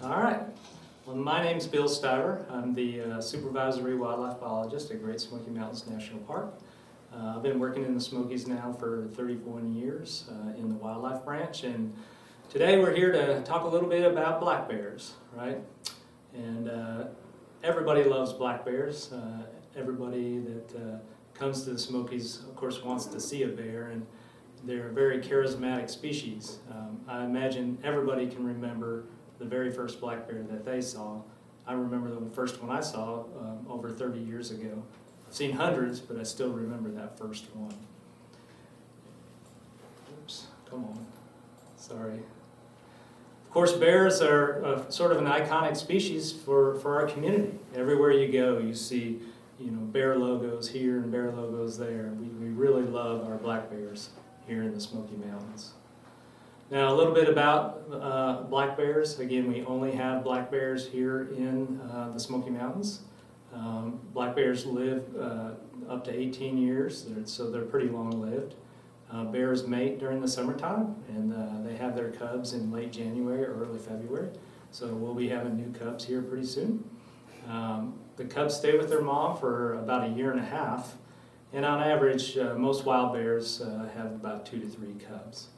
All right. Well, my name's Bill Stiver. I'm the supervisory wildlife biologist at Great Smoky Mountains National Park. I've been working in the Smokies now for 31 years in the wildlife branch, and today we're here to talk a little bit about black bears, right? And everybody loves black bears. Everybody that comes to the Smokies, of course, wants to see a bear, and they're a very charismatic species. I imagine everybody can remember the very first black bear that they saw. I remember the first one I saw over 30 years ago. I've seen hundreds, but I still remember that first one. Oops, come on, sorry. Of course, bears are sort of an iconic species for our community. Everywhere you go, you see bear logos here and bear logos there. We really love our black bears here in the Smoky Mountains. Now, a little bit about black bears. Again, we only have black bears here in the Smoky Mountains. Black bears live up to 18 years, so they're pretty long-lived. Bears mate during the summertime, and they have their cubs in late January or early February. So we'll be having new cubs here pretty soon. The cubs stay with their mom for about a year and a half, and on average, most wild bears have about 2 to 3 cubs.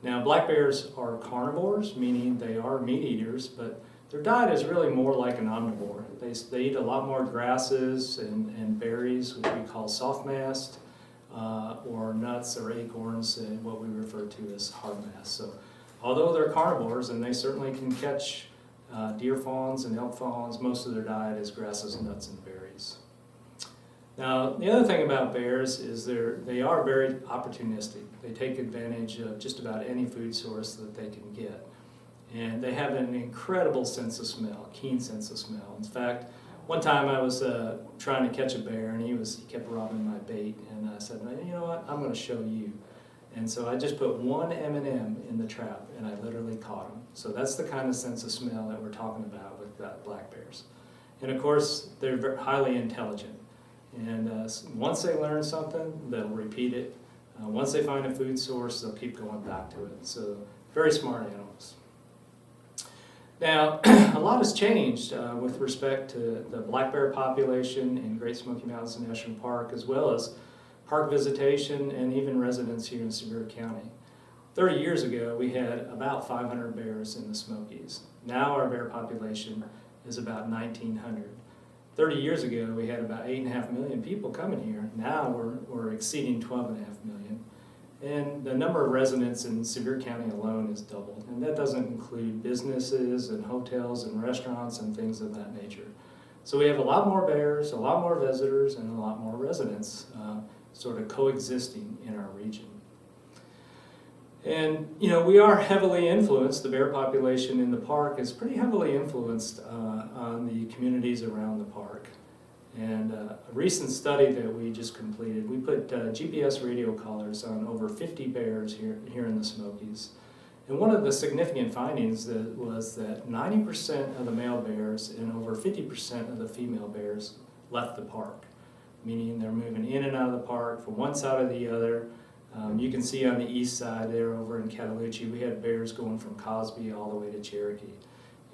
Now, black bears are carnivores, meaning they are meat eaters, but their diet is really more like an omnivore. They eat a lot more grasses and berries, which we call soft mast, or nuts or acorns, and what we refer to as hard mast. So, although they're carnivores, and they certainly can catch deer fawns and elk fawns, most of their diet is grasses, nuts, and berries. Now, the other thing about bears is they are very opportunistic. They take advantage of just about any food source that they can get. And they have an incredible sense of smell, keen sense of smell. In fact, one time I was trying to catch a bear, and he kept robbing my bait, and I said, you know what, I'm going to show you. And so I just put one M&M in the trap, and I literally caught him. So that's the kind of sense of smell that we're talking about with black bears. And of course, they're very highly intelligent. And once they learn something, they'll repeat it. Once they find a food source, they'll keep going back to it. So very smart animals. Now, a lot has changed with respect to the black bear population in Great Smoky Mountains National Park, as well as park visitation and even residents here in Sevier County. 30 years ago, we had about 500 bears in the Smokies. Now our bear population is about 1,900. 30 years ago, we had about 8.5 million people coming here. Now we're exceeding 12.5 million. And the number of residents in Sevier County alone is doubled. And that doesn't include businesses and hotels and restaurants and things of that nature. So we have a lot more bears, a lot more visitors, and a lot more residents sort of coexisting in our region. And we are heavily influenced, the bear population in the park is pretty heavily influenced on the communities around the park. And a recent study that we just completed, we put GPS radio collars on over 50 bears here in the Smokies. And one of the significant findings was that 90% of the male bears and over 50% of the female bears left the park, meaning they're moving in and out of the park from one side or the other. You can see on the east side there over in Cataloochee, we had bears going from Cosby all the way to Cherokee.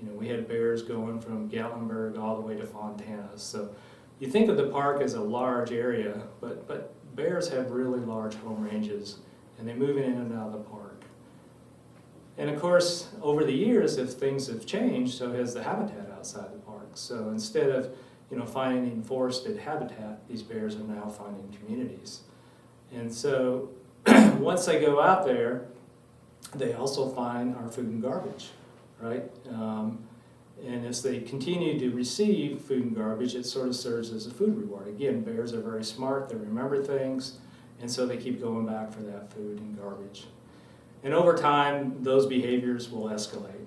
We had bears going from Gatlinburg all the way to Fontana. So you think of the park as a large area, but bears have really large home ranges, and they move in and out of the park. And of course, over the years, if things have changed, so has the habitat outside the park. So instead of finding forested habitat, these bears are now finding communities. And so once they go out there, they also find our food and garbage, right? And as they continue to receive food and garbage, it sort of serves as a food reward. Again, bears are very smart, they remember things, and so they keep going back for that food and garbage. And over time, those behaviors will escalate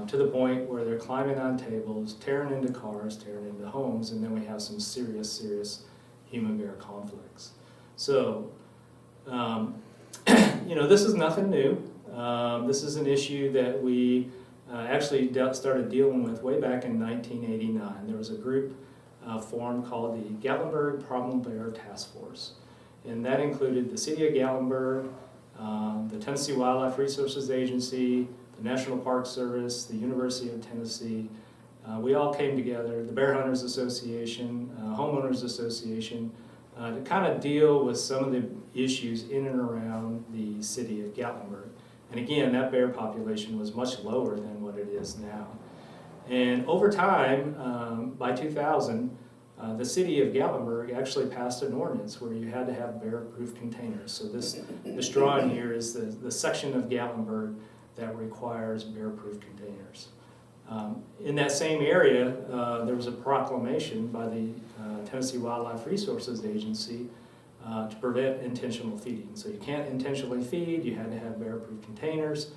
to the point where they're climbing on tables, tearing into cars, tearing into homes, and then we have some serious human-bear conflicts. So, this is nothing new. This is an issue that we actually started dealing with way back in 1989. There was a group formed called the Gatlinburg Problem Bear Task Force. And that included the City of Gatlinburg, the Tennessee Wildlife Resources Agency, the the National Park Service, the University of Tennessee. We all came together, the Bear Hunters Association, Homeowners Association, to kind of deal with some of the issues in and around the city of Gatlinburg. And again, that bear population was much lower than what it is now. And over time, by 2000, the city of Gatlinburg actually passed an ordinance where you had to have bear-proof containers. So this drawing here is the section of Gatlinburg that requires bear-proof containers. In that same area, there was a proclamation by the Tennessee Wildlife Resources Agency to prevent intentional feeding. So you can't intentionally feed, you had to have bear-proof containers.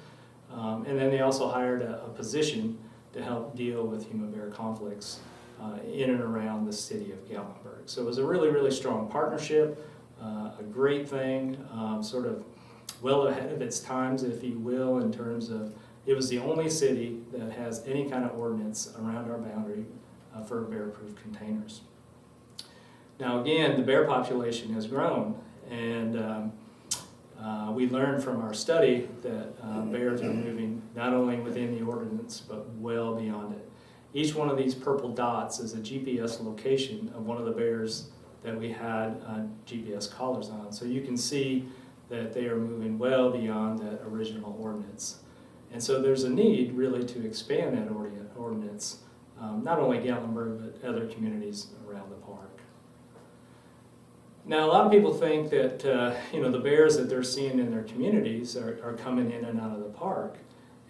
And then they also hired a position to help deal with human-bear conflicts in and around the city of Gatlinburg. So it was a really, really strong partnership, a great thing, sort of well ahead of its times, if you will, in terms of it was the only city that has any kind of ordinance around our boundary for bear-proof containers. Now again, the bear population has grown, and we learned from our study that bears are moving not only within the ordinance, but well beyond it. Each one of these purple dots is a GPS location of one of the bears that we had GPS collars on. So you can see that they are moving well beyond that original ordinance. And so there's a need really to expand that ordinance, not only Gatlinburg, but other communities around the park. Now, a lot of people think that the bears that they're seeing in their communities are coming in and out of the park.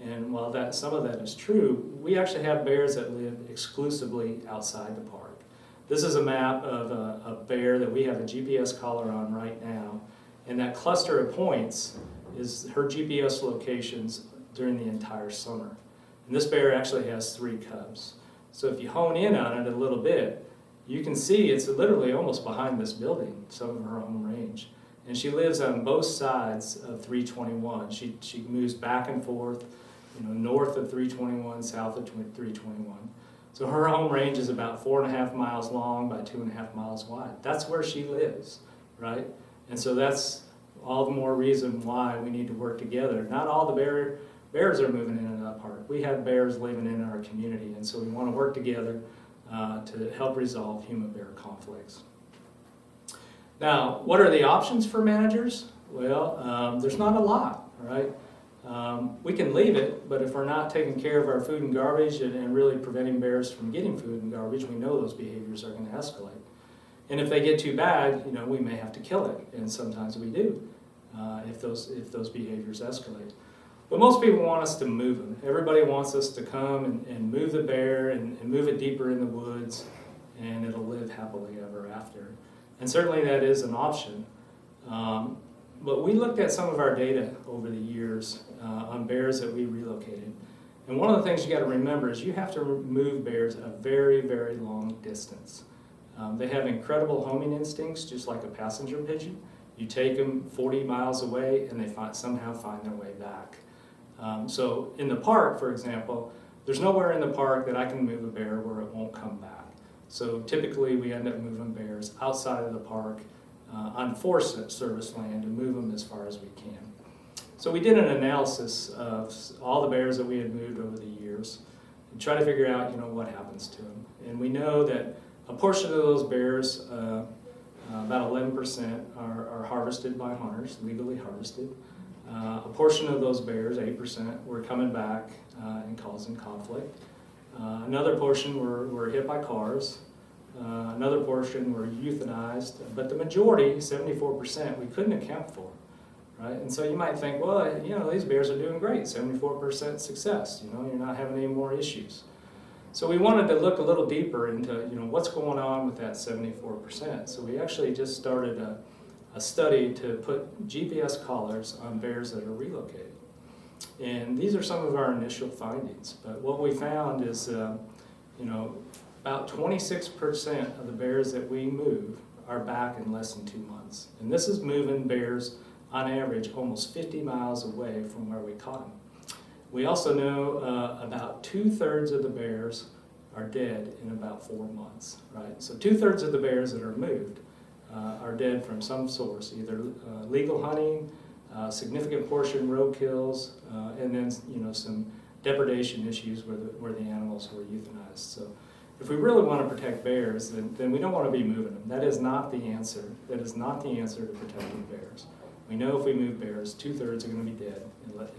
And while some of that is true, we actually have bears that live exclusively outside the park. This is a map of a bear that we have a GPS collar on right now. And that cluster of points is her GPS locations during the entire summer. And this bear actually has 3 cubs. So if you hone in on it a little bit, you can see it's literally almost behind this building, some of her home range. And she lives on both sides of 321. She moves back and forth, north of 321, south of 321. So her home range is about 4.5 miles long by 2.5 miles wide. That's where she lives, right? And so that's all the more reason why we need to work together. Not all the bears are moving in and out of the park. We have bears living in our community, and so we want to work together to help resolve human-bear conflicts. Now, what are the options for managers? Well, there's not a lot, right? We can leave it, but if we're not taking care of our food and garbage and really preventing bears from getting food and garbage, we know those behaviors are going to escalate. And if they get too bad, we may have to kill it, and sometimes we do if those behaviors escalate. But most people want us to move them. Everybody wants us to come and move the bear and move it deeper in the woods, and it'll live happily ever after. And certainly that is an option. But we looked at some of our data over the years on bears that we relocated. And one of the things you got to remember is you have to move bears a very, very long distance. They have incredible homing instincts, just like a passenger pigeon. You take them 40 miles away and they somehow find their way back. So in the park, for example, there's nowhere in the park that I can move a bear where it won't come back. So typically we end up moving bears outside of the park on Forest Service land to move them as far as we can. So we did an analysis of all the bears that we had moved over the years and try to figure out what happens to them. And we know that a portion of those bears, about 11%, are harvested by hunters, legally harvested. A portion of those bears, 8%, were coming back and causing conflict. Another portion were hit by cars. Another portion were euthanized. But the majority, 74%, we couldn't account for. Right? And so you might think, well, these bears are doing great, 74% success. You're not having any more issues. So we wanted to look a little deeper into, what's going on with that 74%. So we actually just started a study to put GPS collars on bears that are relocated. And these are some of our initial findings. But what we found is, about 26% of the bears that we move are back in less than 2 months. And this is moving bears, on average, almost 50 miles away from where we caught them. We also know about 2/3 of the bears are dead in about 4 months, right? So 2/3 of the bears that are moved are dead from some source, either legal hunting, significant portion roadkills, and then some depredation issues where the animals were euthanized. So if we really want to protect bears, then we don't want to be moving them. That is not the answer. That is not the answer to protecting bears. We know if we move bears, 2/3 are going to be dead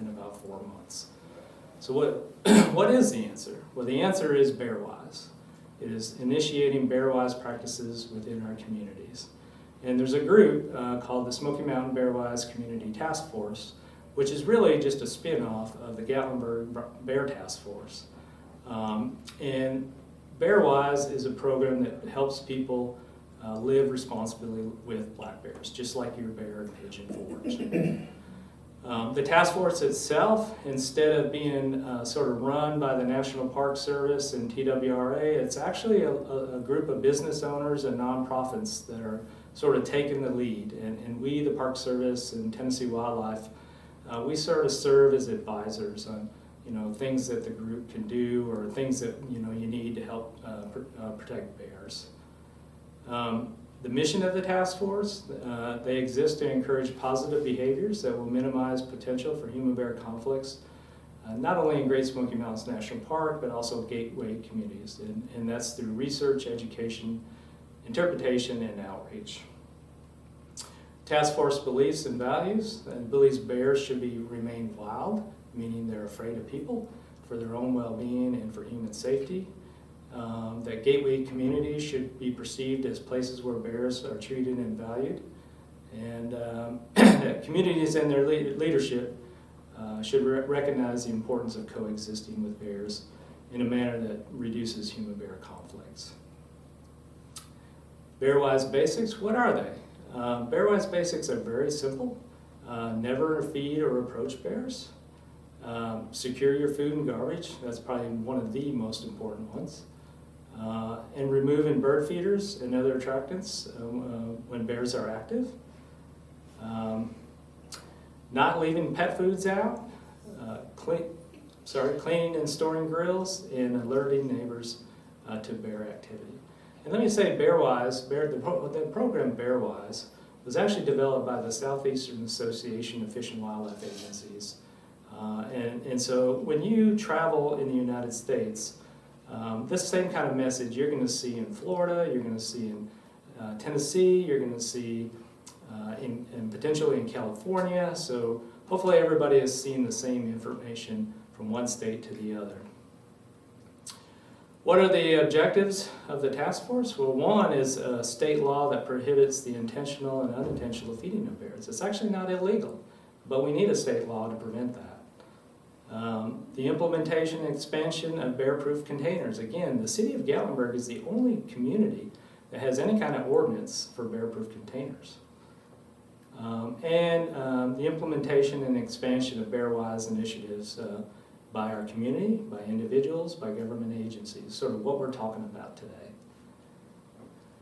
in about 4 months. So what is the answer? Well, the answer is Bearwise. It is initiating Bearwise practices within our communities. And there's a group called the Smoky Mountain Bearwise Community Task Force, which is really just a spin-off of the Gatlinburg Bear Task Force. And Bearwise is a program that helps people live responsibly with black bears, just like your bear in Pigeon Forge. The task force itself, instead of being sort of run by the National Park Service and TWRA, it's actually a group of business owners and nonprofits that are sort of taking the lead. And we, the Park Service and Tennessee Wildlife, we sort of serve as advisors on things that the group can do or things that you need to help protect bears. The mission of the task force, they exist to encourage positive behaviors that will minimize potential for human-bear conflicts, not only in Great Smoky Mountains National Park, but also gateway communities. And that's through research, education, interpretation, and outreach. Task force beliefs and values, and believes bears should remain wild, meaning they're afraid of people for their own well-being and for human safety. That gateway communities should be perceived as places where bears are treated and valued. And that communities and their leadership should recognize the importance of coexisting with bears in a manner that reduces human-bear conflicts. Bearwise basics, what are they? Bearwise basics are very simple. Never feed or approach bears. Secure your food and garbage. That's probably one of the most important ones. And removing bird feeders and other attractants when bears are active. Not leaving pet foods out. Cleaning and storing grills, and alerting neighbors to bear activity. And let me say, Bearwise, the program Bearwise was actually developed by the Southeastern Association of Fish and Wildlife Agencies. And so when you travel in the United States, this same kind of message you're going to see in Florida, you're going to see in Tennessee, you're going to see in potentially in California. So hopefully everybody has seen the same information from one state to the other. What are the objectives of the task force? Well, one is a state law that prohibits the intentional and unintentional feeding of bears. It's actually not illegal, but we need a state law to prevent that. The implementation and expansion of bear-proof containers. Again, the city of Gatlinburg is the only community that has any kind of ordinance for bear-proof containers. And the implementation and expansion of Bearwise initiatives by our community, by individuals, by government agencies, sort of what we're talking about today.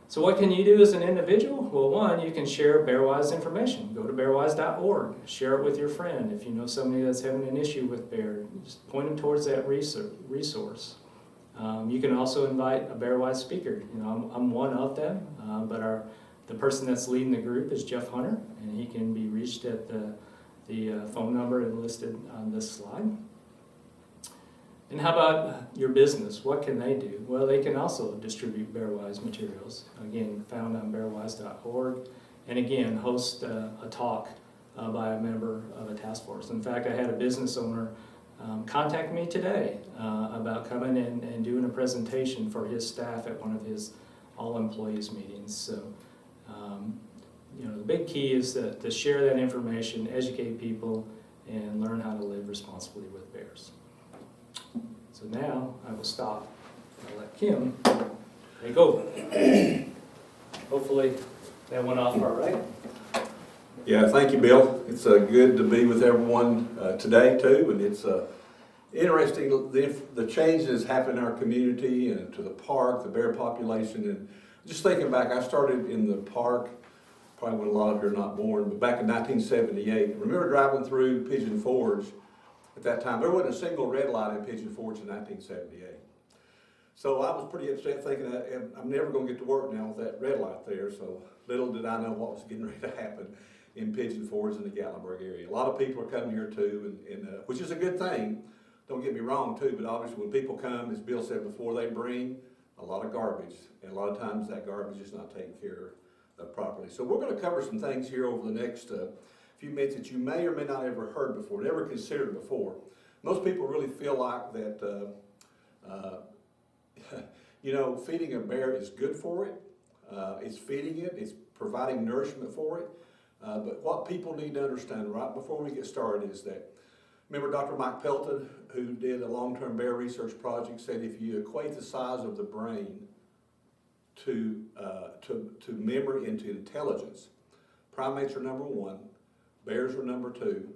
So what can you do as an individual? Well, one, you can share Bearwise information. Go to bearwise.org, share it with your friend. If you know somebody that's having an issue with bear, just point them towards that resource. You can also invite a Bearwise speaker. I'm one of them, but the person that's leading the group is Jeff Hunter, and he can be reached at the phone number listed on this slide. And how about your business? What can they do? Well, they can also distribute Bearwise materials, again, found on bearwise.org, and again, host a talk by a member of a task force. In fact, I had a business owner contact me today about coming in and doing a presentation for his staff at one of his all-employees meetings. So, the big key is to share that information, educate people, and learn how to live responsibly with bears. So now I will stop. I'll let Kim take over. Hopefully that went off all right. Yeah, thank you, Bill. It's good to be with everyone today too, and it's interesting the changes happen in our community and to the park, the bear population, and just thinking back, I started in the park probably when a lot of you are not born, but back in 1978. I remember driving through Pigeon Forge. At that time, there wasn't a single red light in Pigeon Forge in 1978. So I was pretty upset thinking I'm never going to get to work now with that red light there, so little did I know what was getting ready to happen. in Pigeon Forge in the Gatlinburg area. A lot of people are coming here too, and which is a good thing. Don't get me wrong too, but obviously when people come, as Bill said before, they bring a lot of garbage, and a lot of times that garbage is not taken care of properly. So we're going to cover some things here over the next few minutes that you may or may not have ever heard before, never considered before. Most people really feel like that, you know, feeding a bear is good for it. It's feeding it, it's providing nourishment for it. But what people need to understand right before we get started is that, remember Dr. Mike Pelton, who did a long-term bear research project, said if you equate the size of the brain to memory and to intelligence, primates are number 1, bears are number 2,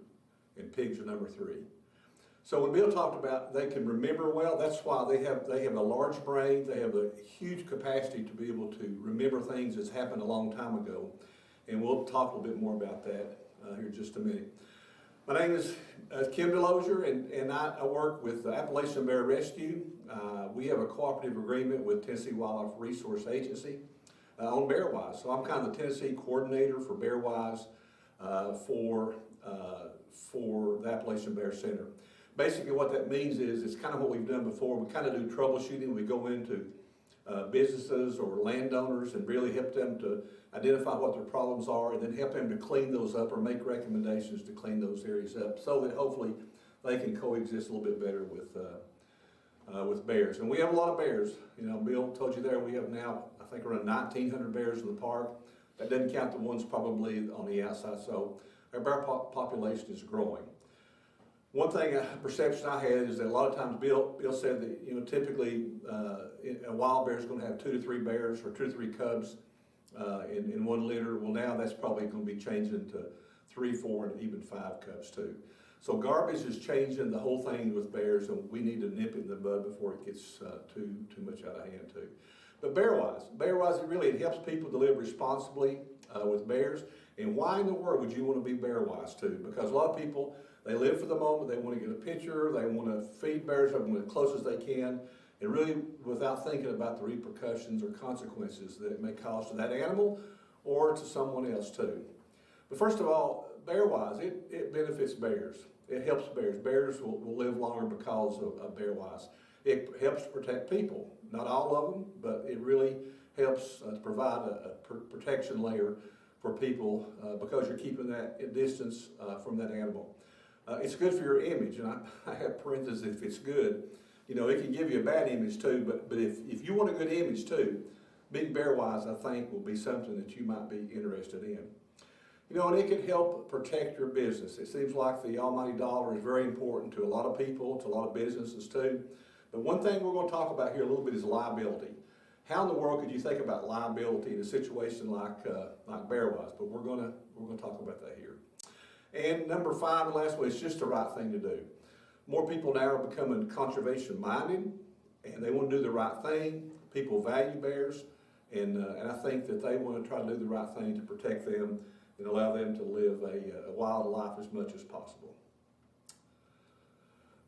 and pigs are number 3. So when Bill talked about they can remember well, that's why they have a large brain, they have a huge capacity to be able to remember things that's happened a long time ago. And we'll talk a little bit more about that here in just a minute. My name is Kim Delozier, and I work with the Appalachian Bear Rescue. We have a cooperative agreement with Tennessee Wildlife Resource Agency on Bearwise. So I'm kind of the Tennessee coordinator for Bearwise for the Appalachian Bear Center. Basically what that means is it's kind of what we've done before. We kind of do troubleshooting. We go into businesses or landowners and really help them to identify what their problems are and then help them to clean those up or make recommendations to clean those areas up so that hopefully they can coexist a little bit better with bears. And we have a lot of bears. You know, Bill told you there we have now, I think, around 1,900 bears in the park. That doesn't count the ones probably on the outside, so our bear population is growing. One thing, a perception I had is that a lot of times Bill said that, you know, typically a wild bear is going to have 2 to 3 bears or 2 to 3 cubs in one litter. Well, now that's probably going to be changing to 3, 4, and even 5 cubs too. So garbage is changing the whole thing with bears, and we need to nip it in the bud before it gets too much out of hand too. But Bearwise, it helps people to live responsibly with bears. And why in the world would you want to be Bearwise too? Because a lot of people, they live for the moment, they want to get a picture, they want to feed bears as close as they can, and really without thinking about the repercussions or consequences that it may cause to that animal or to someone else too. But first of all, Bearwise, it benefits bears. It helps bears. Bears will live longer because of Bearwise. It helps protect people. Not all of them, but it really helps to provide a protection layer for people because you're keeping that distance from that animal. It's good for your image, and I have parentheses if it's good. You know, it can give you a bad image too, but if you want a good image too, being Bearwise, I think, will be something that you might be interested in. You know, and it can help protect your business. It seems like the almighty dollar is very important to a lot of people, to a lot of businesses too. But one thing we're going to talk about here a little bit is liability. How in the world could you think about liability in a situation like Bearwise? But we're going to talk about that here. And number 5, and last one, it's just the right thing to do. More people now are becoming conservation minded, and they want to do the right thing. People value bears, and I think that they want to try to do the right thing to protect them and allow them to live a wild life as much as possible.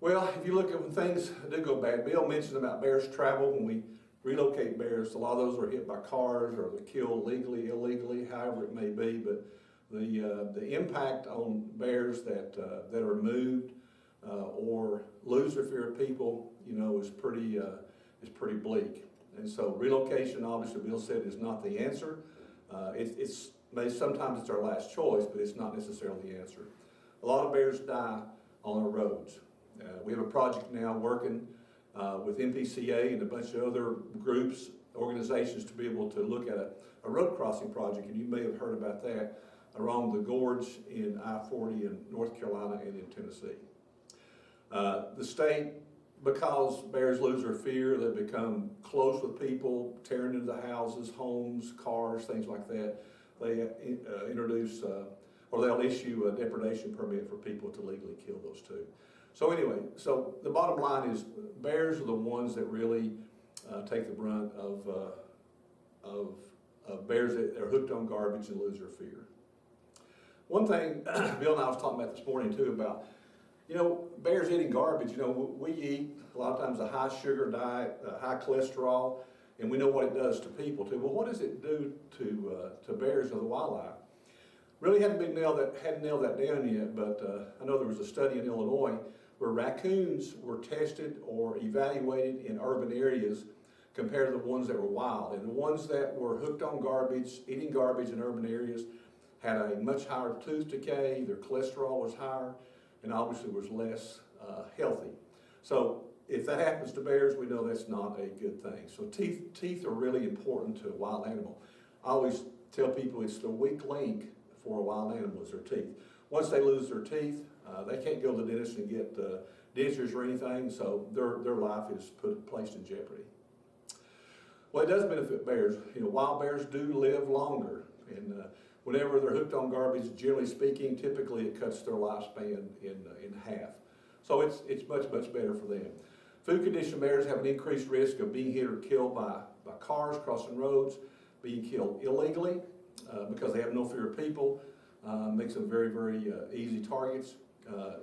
Well, if you look at when things do go bad, Bill mentioned about bears travel. When we relocate bears, a lot of those are hit by cars or they're killed legally, illegally, however it may be. But the impact on bears that are moved or lose their fear of people, you know, is pretty bleak. And so relocation, obviously, Bill said, is not the answer. Sometimes it's our last choice, but it's not necessarily the answer. A lot of bears die on our roads. We have a project now working with MPCA and a bunch of other groups, organizations to be able to look at a road crossing project, and you may have heard about that, around the gorge in I-40 in North Carolina and in Tennessee. The state, because bears lose their fear, they become close with people, tearing into the houses, homes, cars, things like that. They introduce, or they'll issue a depredation permit for people to legally kill those too. So anyway, so the bottom line is bears are the ones that really take the brunt of bears that are hooked on garbage and lose their fear. One thing Bill and I was talking about this morning too about, you know, bears eating garbage. You know, we eat a lot of times a high sugar diet, high cholesterol, and we know what it does to people too. Well, what does it do to bears or the wildlife? Really hadn't nailed that down yet, but I know there was a study in Illinois where raccoons were tested or evaluated in urban areas compared to the ones that were wild. And the ones that were hooked on garbage, eating garbage in urban areas, had a much higher tooth decay, their cholesterol was higher, and obviously was less healthy. So if that happens to bears, we know that's not a good thing. So teeth are really important to a wild animal. I always tell people it's the weak link for a wild animal is their teeth. Once they lose their teeth, they can't go to the dentist and get dentures or anything, so their life is placed in jeopardy. Well, it does benefit bears. You know, wild bears do live longer, and whenever they're hooked on garbage, generally speaking, typically it cuts their lifespan in half. So it's much better for them. Food conditioned bears have an increased risk of being hit or killed by cars crossing roads, being killed illegally because they have no fear of people, makes them very easy targets.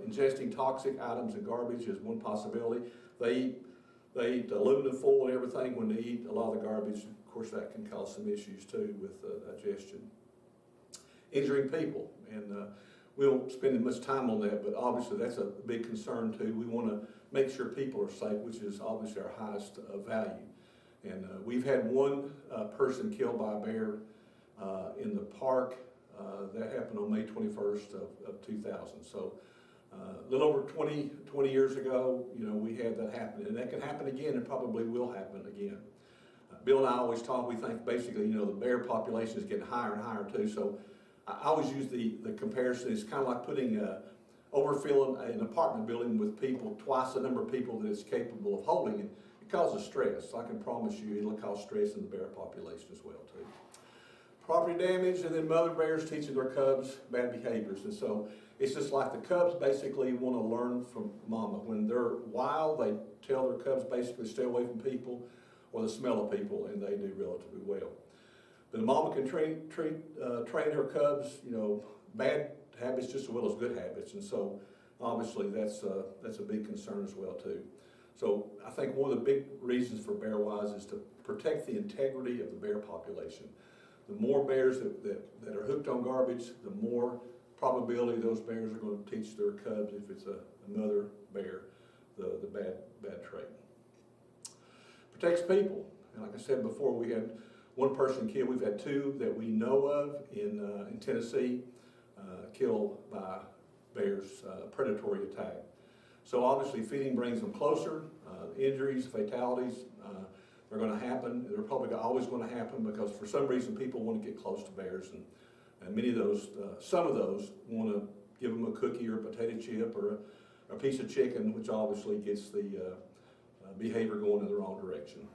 Ingesting toxic items and garbage is one possibility. They eat aluminum foil and everything when they eat a lot of the garbage. Of course, that can cause some issues too with digestion. Injuring people, and we won't spend much time on that, but obviously that's a big concern too. We want to make sure people are safe, which is obviously our highest value. And we've had one person killed by a bear in the park. That happened on May 21st of 2000. So a little over 20 years ago, you know, we had that happen, and that can happen again, and probably will happen again. Bill and I always talk, we think basically, you know, the bear population is getting higher and higher too. So I always use the comparison. It's kind of like overfilling an apartment building with people, twice the number of people that it's capable of holding, and it causes stress. I can promise you it'll cause stress in the bear population as well too. Property damage, and then mother bears teaching their cubs bad behaviors. And so it's just like the cubs basically want to learn from mama. When they're wild, they tell their cubs basically stay away from people or the smell of people, and they do relatively well. But the mama can train her cubs, you know, bad habits just as well as good habits. And so obviously that's a big concern as well too. So I think one of the big reasons for Bearwise is to protect the integrity of the bear population. The more bears that are hooked on garbage, the more probability those bears are going to teach their cubs, if it's another bear, the bad trait. Protects people. And like I said before, we had one person killed. We've had two that we know of in Tennessee killed by bears, predatory attack. So obviously feeding brings them closer. Injuries, fatalities, are going to happen. They're probably always going to happen because for some reason people want to get close to bears, and many of those, some of those, want to give them a cookie or a potato chip or a piece of chicken, which obviously gets the behavior going in the wrong direction.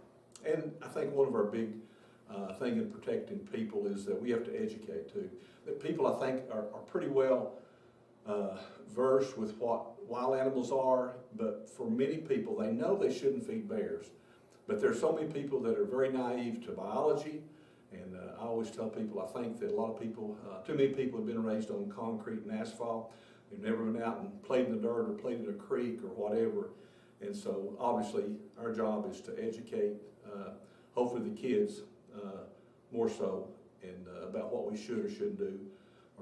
And I think one of our big thing in protecting people is that we have to educate too. That people, I think, are pretty well versed with what wild animals are, but for many people, they know they shouldn't feed bears. But there's so many people that are very naive to biology, and I always tell people, I think that a lot of people, too many people have been raised on concrete and asphalt. They've never been out and played in the dirt or played in a creek or whatever. And so obviously our job is to educate, hopefully the kids more so, and about what we should or shouldn't do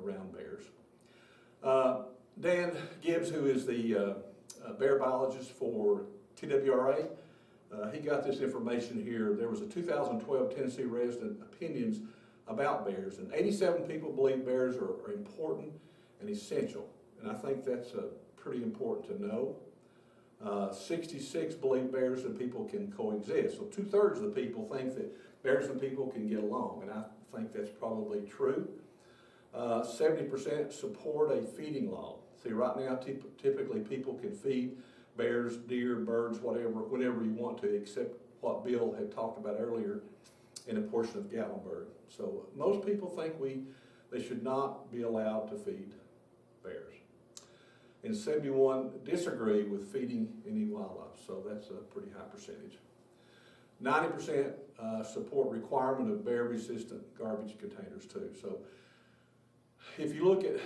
around bears. Dan Gibbs, who is the bear biologist for TWRA, he got this information here. There was a 2012 Tennessee resident opinions about bears, and 87 people believe bears are important and essential. And I think that's pretty important to know. 66 believe bears and people can coexist. So 2/3 of the people think that bears and people can get along, and I think that's probably true. 70% support a feeding law. See, right now typically people can feed bears, deer, birds, whatever, whenever you want to, except what Bill had talked about earlier in a portion of Gatlinburg. So most people think they should not be allowed to feed bears. And 71 disagree with feeding any wildlife, so that's a pretty high percentage. 90% support requirement of bear-resistant garbage containers too. So if you look at,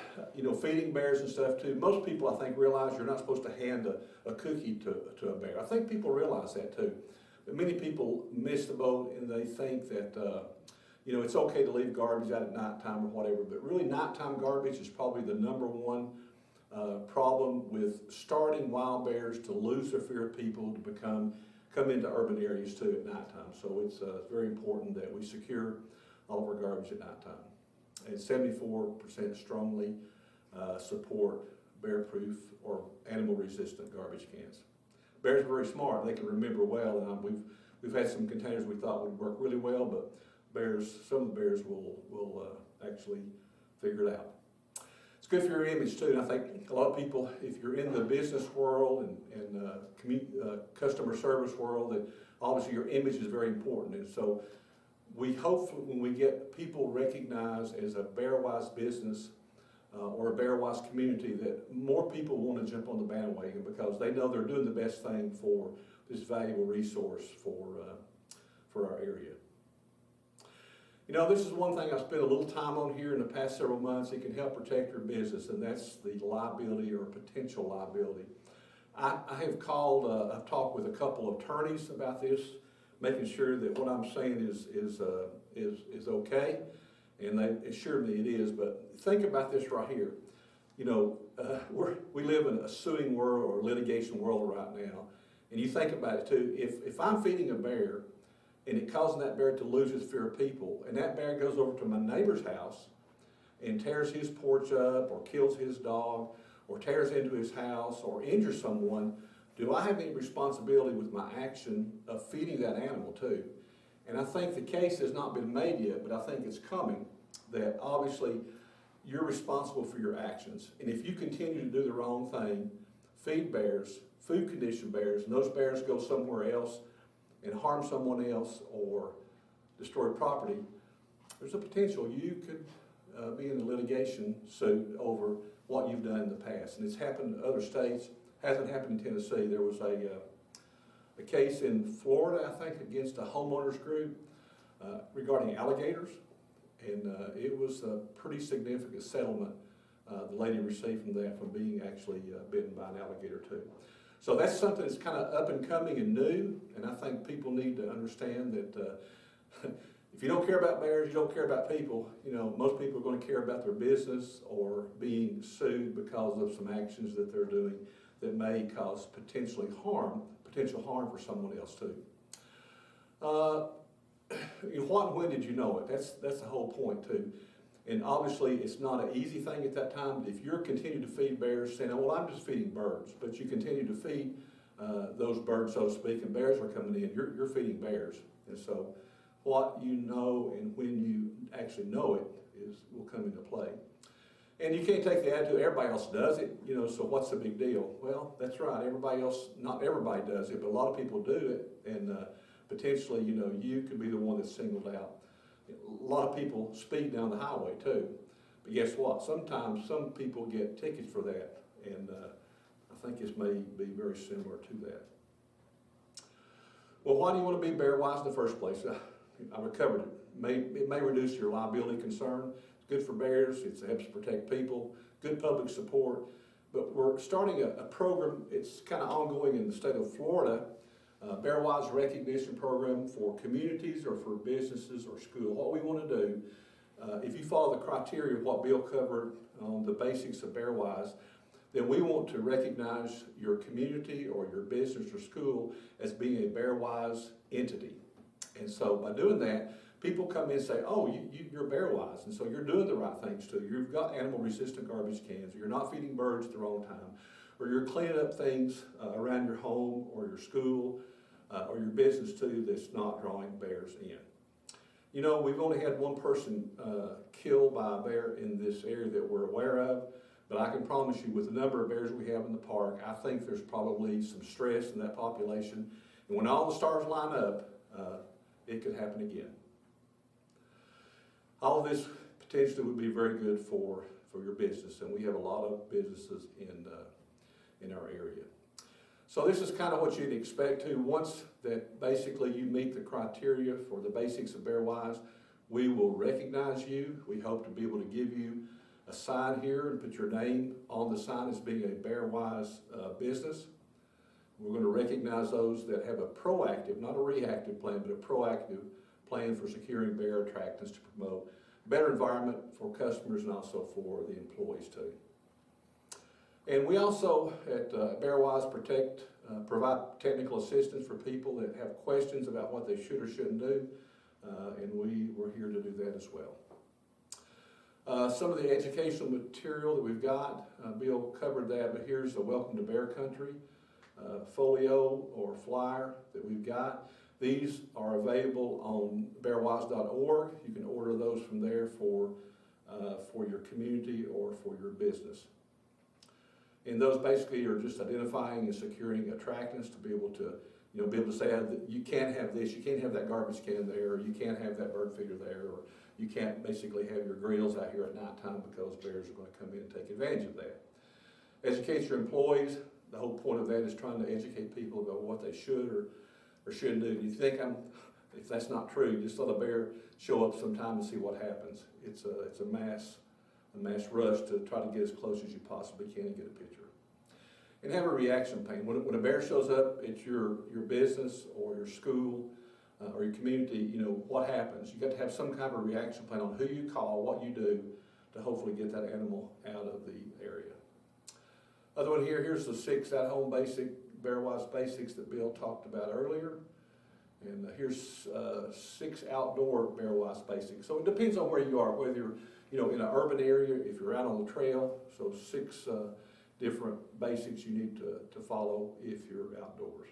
feeding bears and stuff too, most people I think realize you're not supposed to hand a cookie to a bear. I think people realize that too. But many people miss the boat and they think that, it's okay to leave garbage out at nighttime or whatever, but really nighttime garbage is probably the number one problem with starting wild bears to lose their fear of people, to come into urban areas too at nighttime. So it's very important that we secure all of our garbage at nighttime. And 74% strongly support bear-proof or animal-resistant garbage cans. Bears are very smart; they can remember well, and we've had some containers we thought would work really well, but some of the bears will actually figure it out. It's good for your image too, and I think a lot of people, if you're in the business world and customer service world, that obviously your image is very important. And so we hope when we get people recognized as a Bearwise business or a Bearwise community, that more people want to jump on the bandwagon because they know they're doing the best thing for this valuable resource for our area. This is one thing I spent a little time on here in the past several months. It can help protect your business, and that's the liability or potential liability. I have I've talked with a couple of attorneys about this, making sure that what I'm saying is okay, and they assured me it is. But think about this right here. We live in a suing world or litigation world right now, and you think about it too. If I'm feeding a bear, and it causing that bear to lose his fear of people, and that bear goes over to my neighbor's house and tears his porch up or kills his dog or tears into his house or injures someone, do I have any responsibility with my action of feeding that animal too? And I think the case has not been made yet, but I think it's coming, that obviously you're responsible for your actions. And if you continue to do the wrong thing, feed bears, food condition bears, and those bears go somewhere else and harm someone else or destroy property, there's a potential you could be in a litigation suit over what you've done in the past. And it's happened in other states. Hasn't happened in Tennessee. There was a case in Florida, I think, against a homeowners group regarding alligators, and it was a pretty significant settlement the lady received from that, from being actually bitten by an alligator too. So that's something that's kind of up and coming and new, and I think people need to understand that if you don't care about bears, you don't care about people. Most people are going to care about their business or being sued because of some actions that they're doing that may cause potential harm for someone else too. What and when did you know it? That's the whole point too. And obviously it's not an easy thing at that time, but if you're continuing to feed bears, saying, well, I'm just feeding birds, but you continue to feed those birds, so to speak, and bears are coming in, you're feeding bears. And so what you know and when you actually know it will come into play. And you can't take the attitude, everybody else does it, so what's the big deal? Well, that's right, not everybody does it, but a lot of people do it, and potentially, you could be the one that's singled out. A lot of people speed down the highway too, but guess what? Sometimes some people get tickets for that, and I think this may be very similar to that. Well, why do you want to be Bearwise in the first place? I've covered it. It may reduce your liability concern. It's good for bears. It helps protect people. Good public support. But we're starting a program. It's kind of ongoing in the state of Florida. Bearwise recognition program for communities or for businesses or school. What we want to do, if you follow the criteria of what Bill covered on the basics of Bearwise, then we want to recognize your community or your business or school as being a Bearwise entity. And so by doing that, people come in and say, oh, you're Bearwise, and so you're doing the right things too. You've got animal-resistant garbage cans, or you're not feeding birds at the wrong time, or you're cleaning up things around your home or your school or your business too that's not drawing bears in. We've only had one person killed by a bear in this area that we're aware of, but I can promise you with the number of bears we have in the park, I think there's probably some stress in that population. And when all the stars line up, it could happen again. All of this potentially would be very good for your business, and we have a lot of businesses in our area. So this is kind of what you'd expect to. Once that basically you meet the criteria for the basics of Bearwise, we will recognize you. We hope to be able to give you a sign here and put your name on the sign as being a Bearwise business. We're going to recognize those that have a proactive, not a reactive plan, but a proactive plan for securing bear attractants to promote a better environment for customers and also for the employees too. And we also at Bearwise provide technical assistance for people that have questions about what they should or shouldn't do, and we're here to do that as well. Some of the educational material that we've got, Bill covered that, but here's a Welcome to Bear Country folio or flyer that we've got. These are available on bearwise.org. You can order those from there for your community or for your business. And those basically are just identifying and securing attractants to be able to, be able to say that you can't have this, you can't have that garbage can there, or you can't have that bird feeder there, or you can't basically have your grills out here at nighttime because bears are going to come in and take advantage of that. Educate your employees. The whole point of that is trying to educate people about what they should or shouldn't do. You think if that's not true, just let a bear show up sometime and see what happens. It's a mass rush to try to get as close as you possibly can and get a picture. And have a reaction plan. When a bear shows up at your business or your school or your community, what happens? You got to have some kind of a reaction plan on who you call, what you do to hopefully get that animal out of the area. Other one here's the 6 at-home Bearwise basics that Bill talked about earlier. And here's 6 outdoor Bearwise basics. So it depends on where you are, whether you're in an urban area, if you're out on the trail. So 6 different basics you need to follow if you're outdoors.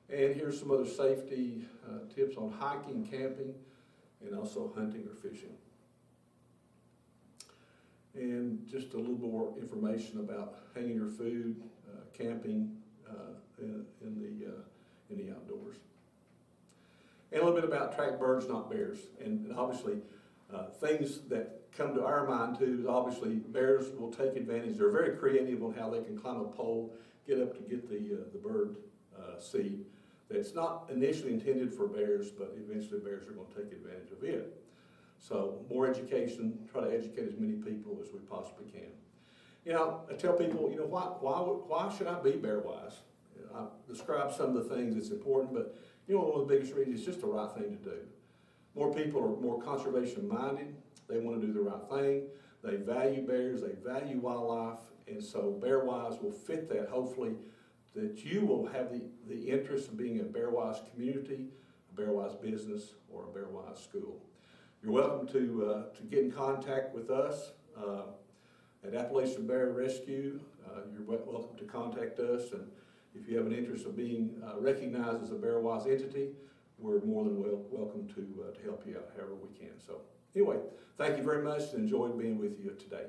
And here's some other safety tips on hiking, camping, and also hunting or fishing. And just a little more information about hanging your food, camping in the outdoors. And a little bit about track birds, not bears. And obviously, things that come to our mind too is obviously bears will take advantage. They're very creative on how they can climb a pole, get up to get the bird seed. That's not initially intended for bears, but eventually bears are going to take advantage of it. So more education, try to educate as many people as we possibly can. I tell people, why should I be Bearwise? I describe some of the things that's important, but one of the biggest reasons is just the right thing to do. More people are more conservation minded. They want to do the right thing. They value bears, they value wildlife, and so Bearwise will fit that, hopefully, that you will have the interest of being a Bearwise community, a Bearwise business, or a Bearwise school. You're welcome to get in contact with us at Appalachian Bear Rescue. You're welcome to contact us, and if you have an interest of being recognized as a Bearwise entity, we're more than welcome to help you out however we can. So anyway, thank you very much and enjoyed being with you today.